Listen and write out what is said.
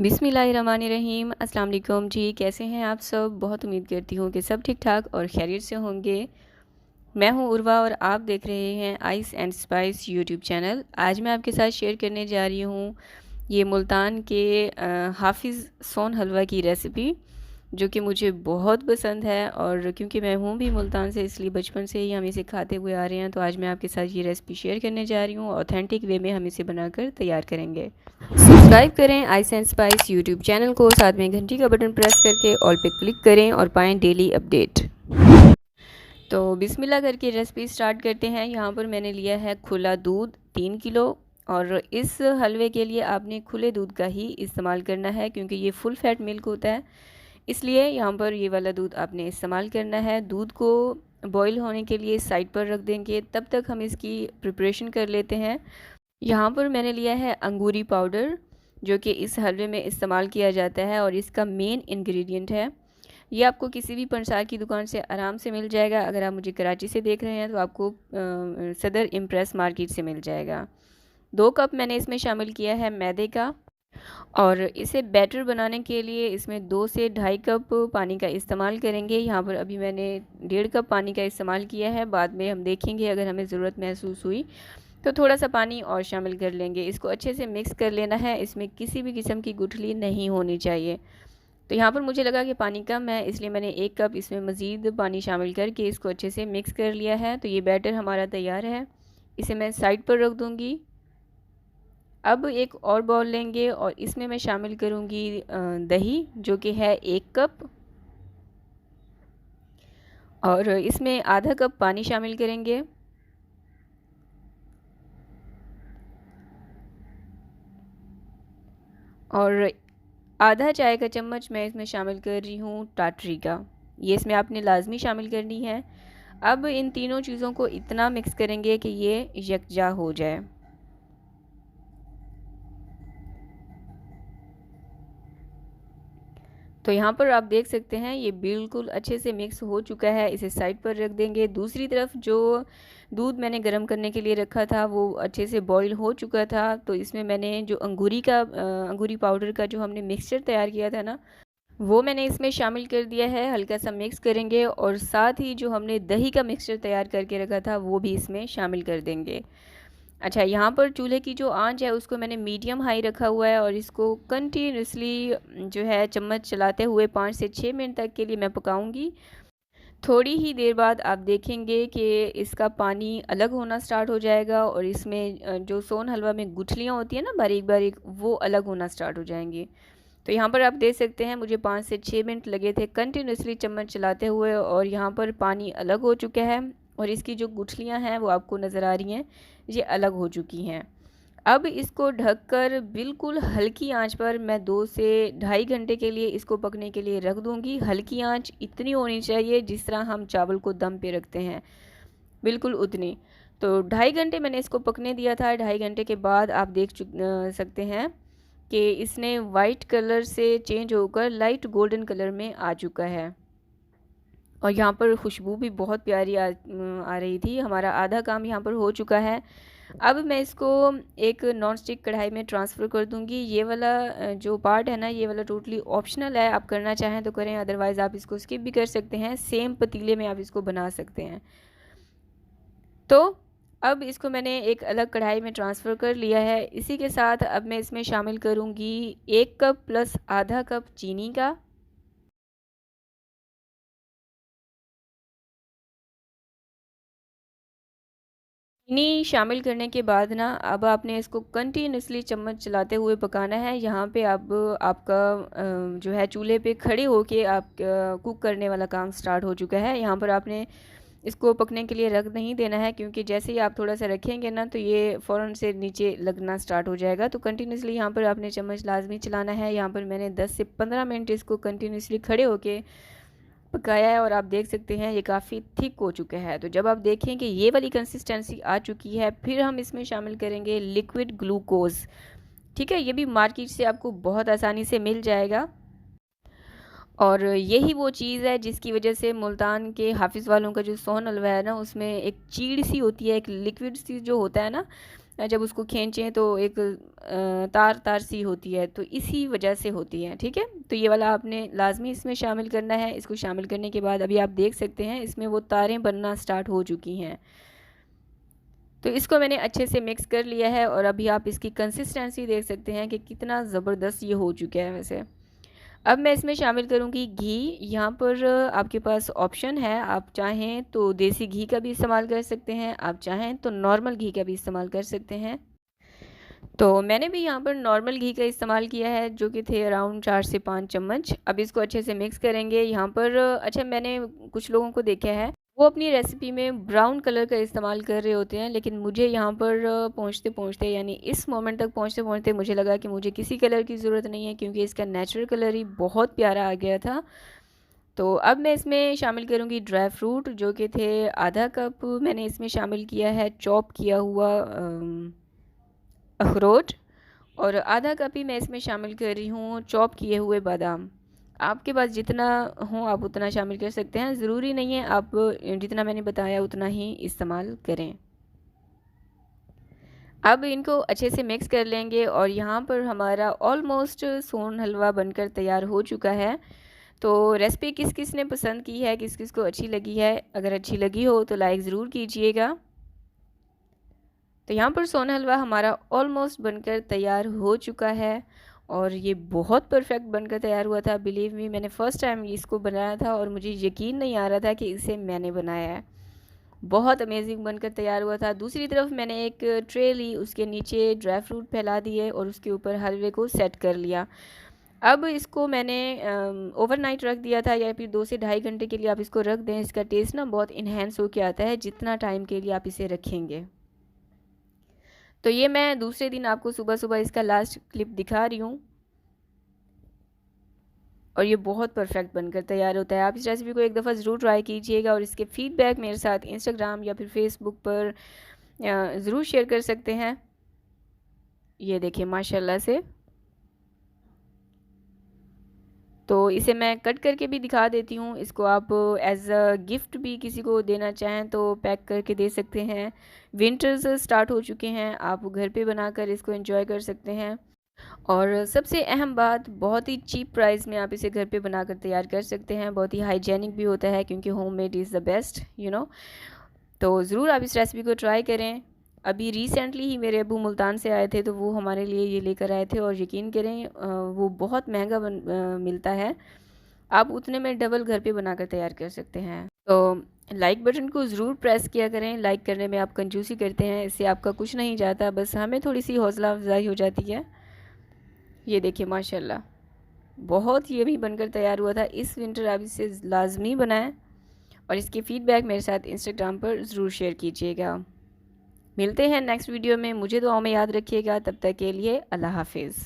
बिस्मिल्लाहिर्रहमानिर्रहीम। अस्सलाम वालेकुम जी। कैसे हैं आप सब? बहुत उम्मीद करती हूँ कि सब ठीक ठाक और खैरियत से होंगे। मैं हूँ उर्वा और आप देख रहे हैं ice and spice YouTube channel. आज मैं आपके साथ शेयर करने जा रही हूँ ये मुल्तान के हाफिज़ सोन हलवा की रेसिपी, जो कि मुझे बहुत पसंद है। और क्योंकि मैं हूँ भी मुल्तान से, इसलिए बचपन से ही हम इसे खाते हुए आ रहे हैं। तो आज मैं आपके साथ ये रेसिपी शेयर करने जा रही हूँ। ऑथेंटिक वे में हम इसे बनाकर तैयार करेंगे। सब्सक्राइब करें ice and spice YouTube channel को, साथ में घंटी का बटन प्रेस करके ऑल पे क्लिक करें और पाएँ डेली अपडेट। तो बिस्मिल्लाह करके रेसिपी स्टार्ट करते हैं। यहाँ पर मैंने लिया है खुला दूध 3 किलो, और इस हलवे के लिए आपने खुले दूध का ही इस्तेमाल करना है, क्योंकि ये फुल फैट मिल्क होता है, इसलिए यहाँ पर ये वाला दूध आपने इस्तेमाल करना है। दूध को बॉईल होने के लिए साइड पर रख देंगे, तब तक हम इसकी प्रिपरेशन कर लेते हैं। यहाँ पर मैंने लिया है अंगूरी पाउडर, जो कि इस हलवे में इस्तेमाल किया जाता है और इसका मेन इंग्रेडिएंट है। ये आपको किसी भी पंसार की दुकान से आराम से मिल जाएगा। अगर आप मुझे कराची से देख रहे हैं तो आपको सदर इम्प्रेस मार्केट से मिल जाएगा। 2 कप मैंने इसमें शामिल किया है मैदे का, और इसे बैटर बनाने के लिए इसमें 2 से ढाई कप पानी का इस्तेमाल करेंगे। यहाँ पर अभी मैंने 1.5 कप पानी का इस्तेमाल किया है। बाद में हम देखेंगे अगर हमें ज़रूरत महसूस हुई तो थोड़ा सा पानी और शामिल कर लेंगे। इसको अच्छे से मिक्स कर लेना है। इसमें किसी भी किस्म की गुठली नहीं होनी चाहिए। तो यहाँ पर मुझे लगा कि पानी कम है, इसलिए मैंने 1 कप इसमें मज़ीद पानी शामिल करके इसको अच्छे से मिक्स कर लिया है। तो ये बैटर हमारा तैयार है। इसे मैं साइड पर रख दूँगी। अब एक और बाउल लेंगे और इसमें मैं शामिल करूँगी दही, जो कि है 1 कप, और इसमें आधा कप पानी शामिल करेंगे। और आधा चाय का चम्मच मैं इसमें शामिल कर रही हूँ टाटरी का। ये इसमें आपने लाजमी शामिल करनी है। अब इन तीनों चीज़ों को इतना मिक्स करेंगे कि ये यकजा हो जाए। तो यहाँ पर आप देख सकते हैं ये बिल्कुल अच्छे से मिक्स हो चुका है। इसे साइड पर रख देंगे। दूसरी तरफ जो दूध मैंने गर्म करने के लिए रखा था वो अच्छे से बॉईल हो चुका था। तो इसमें मैंने जो अंगूरी पाउडर का जो हमने मिक्सचर तैयार किया था ना, वो मैंने इसमें शामिल कर दिया है। हल्का सा मिक्स करेंगे और साथ ही जो हमने दही का मिक्सचर तैयार करके रखा था वो भी इसमें शामिल कर देंगे। अच्छा, यहाँ पर चूल्हे की जो आंच है उसको मैंने मीडियम हाई रखा हुआ है, और इसको कंटिन्यूसली जो है चम्मच चलाते हुए 5 से 6 मिनट तक के लिए मैं पकाऊंगी। थोड़ी ही देर बाद आप देखेंगे कि इसका पानी अलग होना स्टार्ट हो जाएगा, और इसमें जो सोन हलवा में गुठलियाँ होती हैं ना बारीक बारीक, वो अलग होना स्टार्ट हो जाएंगी। तो यहाँ पर आप देख सकते हैं मुझे 5 से 6 मिनट लगे थे कंटिन्यूसली चम्मच चलाते हुए, और यहाँ पर पानी अलग हो चुका है और इसकी जो गुठलियाँ हैं वो आपको नज़र आ रही हैं, ये अलग हो चुकी हैं। अब इसको ढककर बिल्कुल हल्की आंच पर मैं 2 से ढाई घंटे के लिए इसको पकने के लिए रख दूँगी। हल्की आंच इतनी होनी चाहिए जिस तरह हम चावल को दम पे रखते हैं, बिल्कुल उतनी। तो ढाई घंटे मैंने इसको पकने दिया था। ढाई घंटे के बाद आप देख सकते हैं कि इसने वाइट कलर से चेंज होकर लाइट गोल्डन कलर में आ चुका है, और यहाँ पर खुशबू भी बहुत प्यारी आ रही थी। हमारा आधा काम यहाँ पर हो चुका है। अब मैं इसको एक नॉन स्टिक कढ़ाई में ट्रांसफ़र कर दूँगी। ये वाला जो पार्ट है ना, ये वाला टोटली ऑप्शनल है। आप करना चाहें तो करें, अदरवाइज़ आप इसको स्किप भी कर सकते हैं। सेम पतीले में आप इसको बना सकते हैं। तो अब इसको मैंने एक अलग कढ़ाई में ट्रांसफ़र कर लिया है। इसी के साथ अब मैं इसमें शामिल करूँगी 1 कप प्लस आधा कप चीनी का। चीनी शामिल करने के बाद ना, अब आपने इसको कंटिन्यूसली चम्मच चलाते हुए पकाना है। यहाँ पे अब आपका जो है चूल्हे पे खड़े होके आप कुक करने वाला काम स्टार्ट हो चुका है। यहाँ पर आपने इसको पकने के लिए रख नहीं देना है, क्योंकि जैसे ही आप थोड़ा सा रखेंगे ना तो ये फ़ौरन से नीचे लगना स्टार्ट हो जाएगा। तो कंटिन्यूसली यहाँ पर आपने चम्मच लाजमी चलाना है। यहाँ पर मैंने 10 से 15 मिनट इसको कंटिन्यूसली खड़े होके पकाया है, और आप देख सकते हैं ये काफ़ी थिक हो चुका है। तो जब आप देखें कि ये वाली कंसिस्टेंसी आ चुकी है, फिर हम इसमें शामिल करेंगे लिक्विड ग्लूकोज़। ठीक है, ये भी मार्केट से आपको बहुत आसानी से मिल जाएगा, और यही वो चीज़ है जिसकी वजह से मुल्तान के हाफिज़ वालों का जो सोन हलवा है ना, उसमें एक चीड़ सी होती है, एक लिक्विड सी जो होता है ना, जब उसको खींचें तो एक तार तार सी होती है, तो इसी वजह से होती है। ठीक है, तो ये वाला आपने लाजमी इसमें शामिल करना है। इसको शामिल करने के बाद अभी आप देख सकते हैं इसमें वो तारें बनना स्टार्ट हो चुकी हैं। तो इसको मैंने अच्छे से मिक्स कर लिया है और अभी आप इसकी कंसिस्टेंसी देख सकते हैं कि कितना ज़बरदस्त ये हो चुका है। वैसे अब मैं इसमें शामिल करूँगी घी। यहाँ पर आपके पास ऑप्शन है, आप चाहें तो देसी घी का भी इस्तेमाल कर सकते हैं, आप चाहें तो नॉर्मल घी का भी इस्तेमाल कर सकते हैं। तो मैंने भी यहाँ पर नॉर्मल घी का इस्तेमाल किया है, जो कि थे अराउंड 4 से 5 चम्मच। अब इसको अच्छे से मिक्स करेंगे। यहाँ पर अच्छा, मैंने कुछ लोगों को देखा है वो अपनी रेसिपी में ब्राउन कलर का इस्तेमाल कर रहे होते हैं, लेकिन मुझे यहाँ पर पहुँचते पहुँचते यानी इस मोमेंट तक पहुँचते पहुँचते मुझे लगा कि मुझे किसी कलर की ज़रूरत नहीं है, क्योंकि इसका नेचुरल कलर ही बहुत प्यारा आ गया था। तो अब मैं इसमें शामिल करूँगी ड्राई फ्रूट, जो कि थे आधा कप मैंने इसमें शामिल किया है चॉप किया हुआ अखरोट, और आधा कप ही मैं इसमें शामिल कर रही हूँ चॉप किए हुए बादाम। आपके पास जितना हो आप उतना शामिल कर सकते हैं, ज़रूरी नहीं है आप जितना मैंने बताया उतना ही इस्तेमाल करें। अब इनको अच्छे से मिक्स कर लेंगे और यहाँ पर हमारा ऑलमोस्ट सोन हलवा बनकर तैयार हो चुका है। तो रेसिपी किस किस ने पसंद की है, किस किस को अच्छी लगी है, अगर अच्छी लगी हो तो लाइक ज़रूर कीजिएगा। तो यहाँ पर सोन हलवा हमारा ऑलमोस्ट बनकर तैयार हो चुका है और ये बहुत परफेक्ट बनकर तैयार हुआ था। बिलीव मी, मैंने फ़र्स्ट टाइम इसको बनाया था और मुझे यकीन नहीं आ रहा था कि इसे मैंने बनाया है। बहुत अमेजिंग बनकर तैयार हुआ था। दूसरी तरफ मैंने एक ट्रे ली, उसके नीचे ड्राई फ्रूट फैला दिए और उसके ऊपर हलवे को सेट कर लिया। अब इसको मैंने ओवरनाइट रख दिया था, या फिर 2 से ढाई घंटे के लिए आप इसको रख दें। इसका टेस्ट ना बहुत इन्हेंस होकर आता है जितना टाइम के लिए आप इसे रखेंगे। तो ये मैं दूसरे दिन आपको सुबह सुबह इसका लास्ट क्लिप दिखा रही हूँ और ये बहुत परफेक्ट बनकर तैयार होता है। आप इस रेसिपी को एक दफ़ा ज़रूर ट्राई कीजिएगा और इसके फीडबैक मेरे साथ इंस्टाग्राम या फिर फेसबुक पर ज़रूर शेयर कर सकते हैं। ये देखिए माशाल्लाह से। तो इसे मैं कट करके भी दिखा देती हूँ। इसको आप एज अ गिफ्ट भी किसी को देना चाहें तो पैक करके दे सकते हैं। विंटर्स स्टार्ट हो चुके हैं, आप घर पे बनाकर इसको एंजॉय कर सकते हैं। और सबसे अहम बात, बहुत ही चीप प्राइस में आप इसे घर पे बनाकर तैयार कर सकते हैं। बहुत ही हाइजेनिक भी होता है, क्योंकि homemade is the best, you know. तो ज़रूर आप इस रेसिपी को ट्राई करें। अभी रिसेंटली ही मेरे अबू मुल्तान से आए थे, तो वो हमारे लिए ये लेकर आए थे और यकीन करें वो बहुत महंगा मिलता है। आप उतने में डबल घर पे बनाकर तैयार कर सकते हैं। तो लाइक बटन को ज़रूर प्रेस किया करें। लाइक करने में आप कंजूसी करते हैं, इससे आपका कुछ नहीं जाता, बस हमें थोड़ी सी हौसला अफजाई हो जाती है। ये देखिए माशाल्लाह, बहुत ही अभी बनकर तैयार हुआ था। इस विंटर आप इसे लाजमी बनाएं और इसके फीडबैक मेरे साथ इंस्टाग्राम पर ज़रूर शेयर कीजिएगा। मिलते हैं नेक्स्ट वीडियो में। मुझे दुआओं में याद रखिएगा। तब तक के लिए अल्लाह हाफिज़।